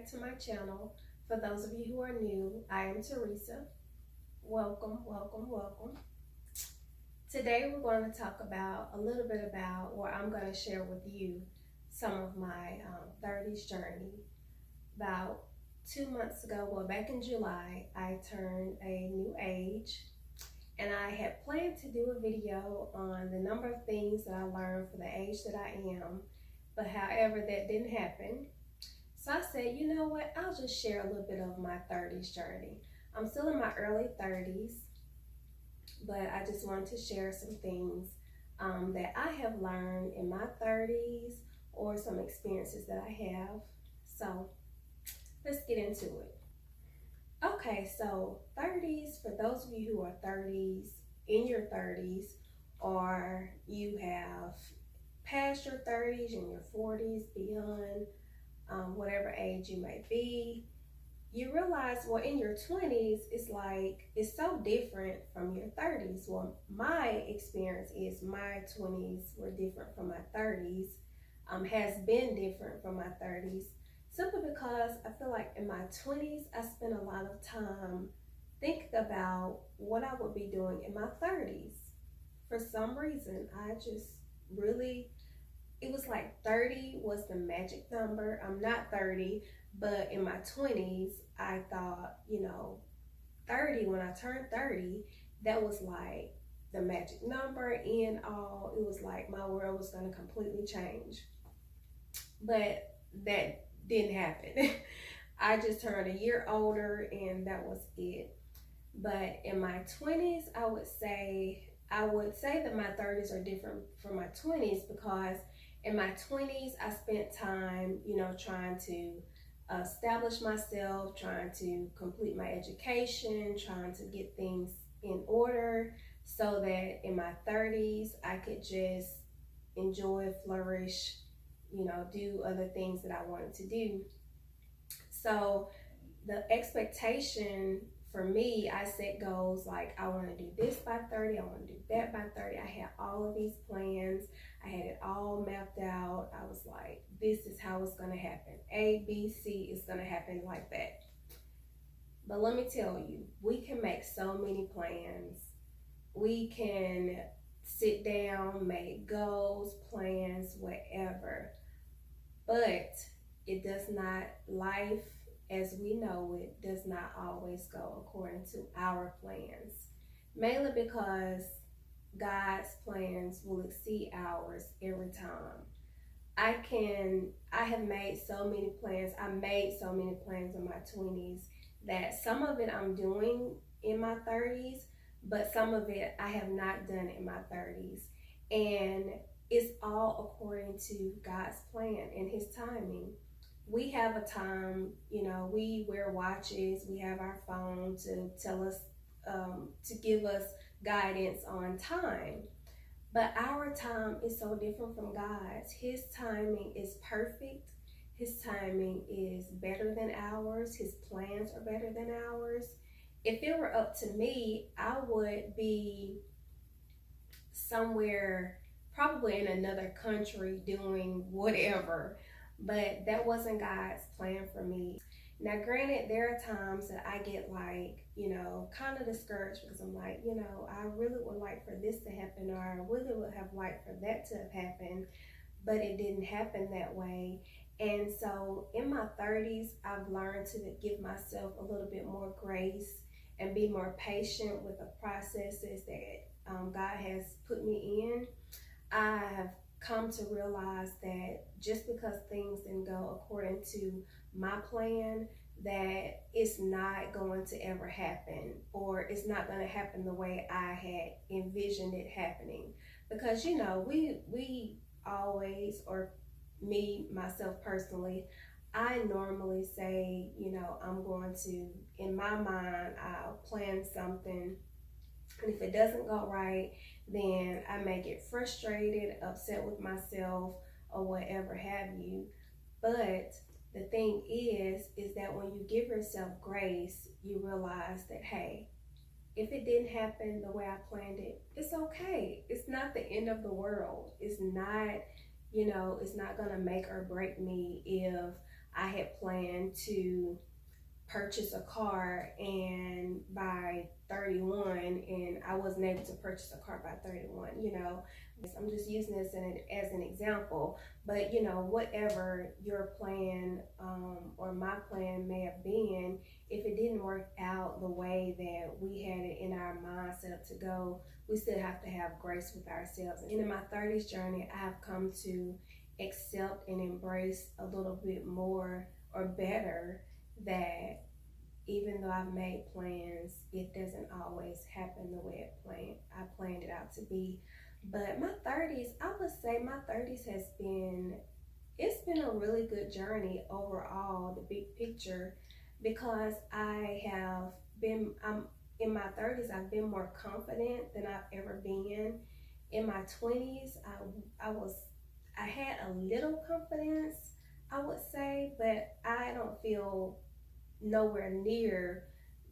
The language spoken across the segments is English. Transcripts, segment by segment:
back to my channel. For those of you who are new, I am Teresa. Welcome, welcome, welcome. Today we're going to talk about a little bit about, or I'm going to share with you some of my 30s journey. About 2 months ago, well, back in July, I turned a new age, and I had planned to do a video on the number of things that I learned for the age that I am, but however, that didn't happen. So I said, you know what, I'll just share a little bit of my 30s journey. I'm still in my early 30s, but I just wanted to share some things that I have learned in my 30s or some experiences that I have. So let's get into it. Okay, so 30s, for those of you who are 30s, in your 30s, or you have past your 30s, in your 40s, beyond, whatever age you may be, you realize, well, in your 20s, it's so different from your 30s. Well, my experience is my 20s were different from my 30s, has been different from my 30s, simply because I feel like in my 20s, I spent a lot of time thinking about what I would be doing in my 30s. For some reason, I just really, it was like 30 was the magic number. I'm not 30, but in my 20s, I thought, 30, when I turned 30, that was like the magic number and all. It was like my world was going to completely change. But that didn't happen. I just turned a year older and that was it. But in my 20s, I would say that my 30s are different from my 20s, because in my 20s, I spent time, trying to establish myself, trying to complete my education, trying to get things in order so that in my 30s, I could just enjoy, flourish, do other things that I wanted to do. So the expectation for me, I set goals like I want to do this by 30, I want to do that by 30. I had all of these plans. I had it all mapped out. I was like, this is how it's going to happen. A, B, C is going to happen like that. But let me tell you, we can make so many plans. We can sit down, make goals, plans, whatever. But it does not, life as we know it does not always go according to our plans. Mainly because God's plans will exceed ours every time. I have made so many plans. I made so many plans in my 20s that some of it I'm doing in my 30s, but some of it I have not done in my 30s. And it's all according to God's plan and his timing. We have a time, we wear watches, we have our phone to tell us, to give us guidance on time. But our time is so different from God's. His timing is perfect. His timing is better than ours. His plans are better than ours. If it were up to me, I would be somewhere, probably in another country, doing whatever. But that wasn't God's plan for me. Now, granted, there are times that I get kind of discouraged, because I'm like, I really would like for this to happen, or I really would have liked for that to have happened, but it didn't happen that way. And so in my 30s, I've learned to give myself a little bit more grace and be more patient with the processes that God has put me in. I have come to realize that just because things didn't go according to my plan, that it's not going to ever happen, or it's not going to happen the way I had envisioned it happening. Because we always, or me myself personally, I normally say, I'm going to, in my mind, I'll plan something, and if it doesn't go right, then I may get frustrated, upset with myself, or whatever have you. But the thing is that when you give yourself grace, you realize that, hey, if it didn't happen the way I planned it, it's okay. It's not the end of the world. It's not, it's not gonna make or break me if I had planned to purchase a car and by 31, and I wasn't able to purchase a car by 31, I'm just using this as an example. But whatever your plan, or my plan may have been, if it didn't work out the way that we had it in our mind set up to go, we still have to have grace with ourselves. And in my 30s journey, I have come to accept and embrace a little bit more or better that even though I've made plans, it doesn't always happen the way I planned it out to be. But my 30s, I would say my 30s it's been a really good journey overall, the big picture, because I'm in my 30s, I've been more confident than I've ever been. In my 20s, I had a little confidence, I would say, but I don't feel nowhere near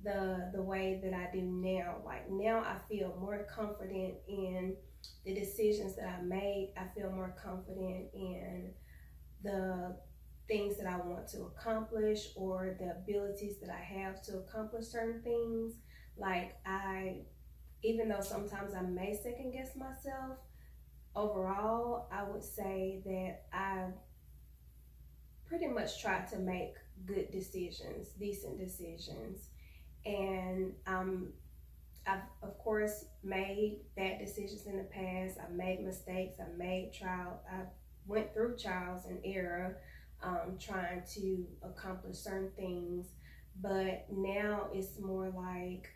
the way that I do now. Like now I feel more confident in the decisions that I made. I feel more confident in the things that I want to accomplish or the abilities that I have to accomplish certain things. Like even though sometimes I may second guess myself, overall I would say that I pretty much try to make good decisions, decent decisions. And I've of course made bad decisions in the past. I've made mistakes. I went through trials and error, trying to accomplish certain things. But now it's more like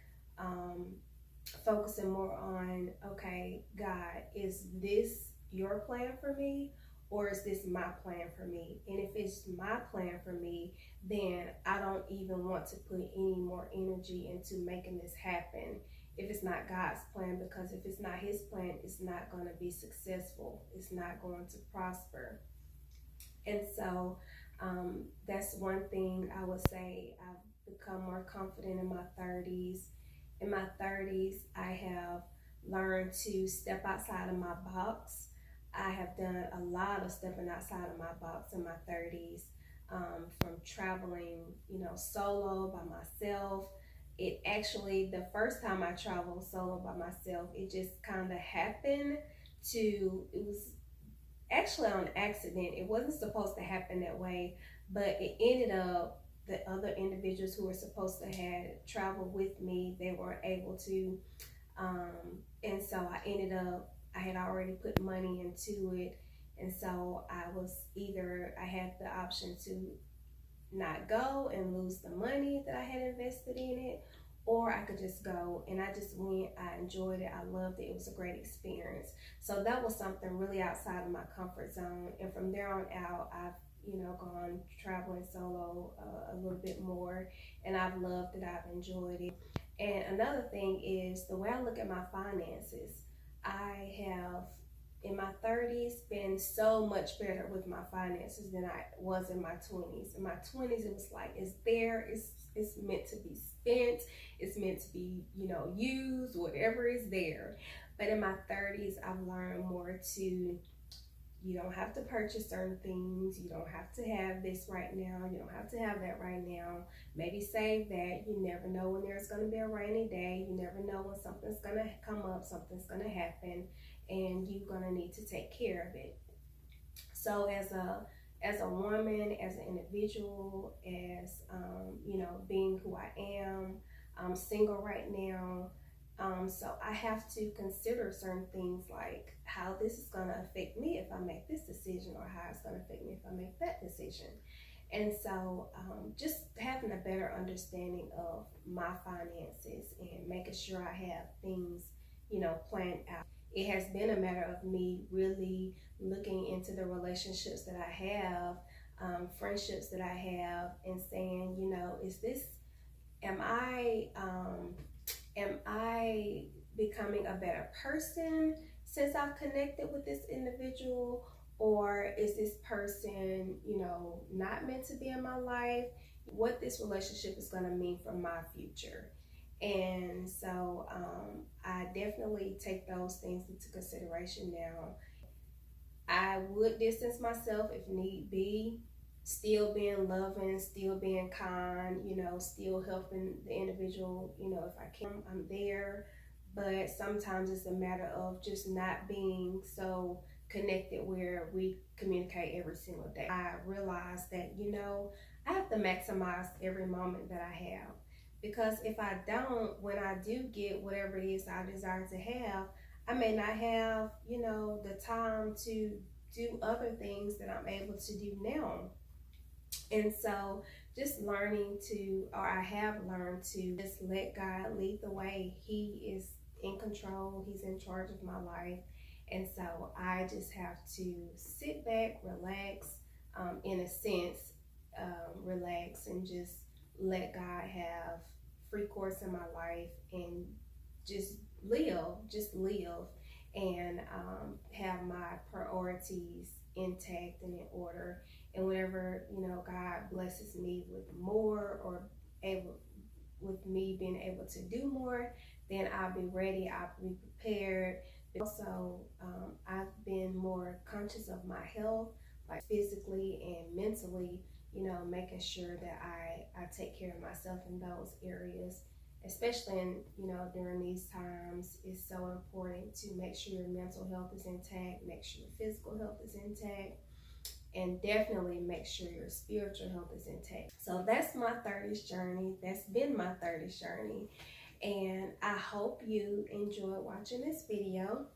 focusing more on, okay, God, is this your plan for me? Or is this my plan for me? And if it's my plan for me, then I don't even want to put any more energy into making this happen if it's not God's plan, because if it's not his plan, it's not going to be successful. It's not going to prosper. And so that's one thing I would say. I've become more confident in my 30s. In my 30s, I have learned to step outside of my box. I have done a lot of stepping outside of my box in my 30s, from traveling, solo by myself. It actually, the first time I traveled solo by myself, it just kind of happened it was actually on accident. It wasn't supposed to happen that way, but it ended up the other individuals who were supposed to have traveled with me, they were able to, and so I had already put money into it, and so I had the option to not go and lose the money that I had invested in it, or I could just go. And I just went, I enjoyed it, I loved it, it was a great experience. So that was something really outside of my comfort zone, and from there on out, I've gone traveling solo a little bit more, and I've loved it, I've enjoyed it. And another thing is the way I look at my finances. I have, in my 30s, been so much better with my finances than I was in my 20s. In my 20s, it was like, it's there, it's meant to be spent, it's meant to be, used, whatever is there. But in my 30s, I've learned more to, you don't have to purchase certain things. You don't have to have this right now. You don't have to have that right now. Maybe save that. You never know when there's going to be a rainy day. You never know when something's going to come up, something's going to happen, and you're going to need to take care of it. So as a woman, as an individual, as being who I am, I'm single right now. So I have to consider certain things like how this is going to affect me if I make this decision, or how it's going to affect me if I make that decision. And so just having a better understanding of my finances and making sure I have things, planned out. It has been a matter of me really looking into the relationships that I have, friendships that I have, and saying, am I becoming a better person since I've connected with this individual? Or is this person, not meant to be in my life? What this relationship is going to mean for my future. And so I definitely take those things into consideration now. I would distance myself if need be, still being loving, still being kind, you know, still helping the individual, you know, if I can, I'm there. But sometimes it's a matter of just not being so connected where we communicate every single day. I realize that, you know, I have to maximize every moment that I have. Because if I don't, when I do get whatever it is I desire to have, I may not have, you know, the time to do other things that I'm able to do now. And so just learning to, or I have learned to just let God lead the way. He is in control, He's in charge of my life. And so I just have to sit back, relax, in a sense, relax and just let God have free course in my life and just just live and have my priorities intact and in order. And whenever, you know, God blesses me with more or able with me being able to do more, then I'll be ready, I'll be prepared. Also, I've been more conscious of my health, like physically and mentally, you know, making sure that I take care of myself in those areas, especially in, you know, during these times. It's so important to make sure your mental health is intact, make sure your physical health is intact, and definitely make sure your spiritual health is intact. So that's my 30s journey. That's been my 30s journey. And I hope you enjoyed watching this video.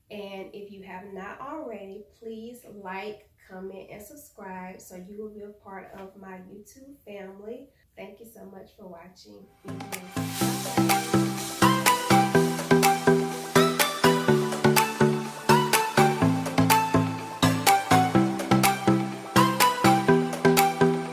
And if you have not already, please like, comment, and subscribe so you will be a part of my YouTube family. Thank you so much for watching. Be blessed.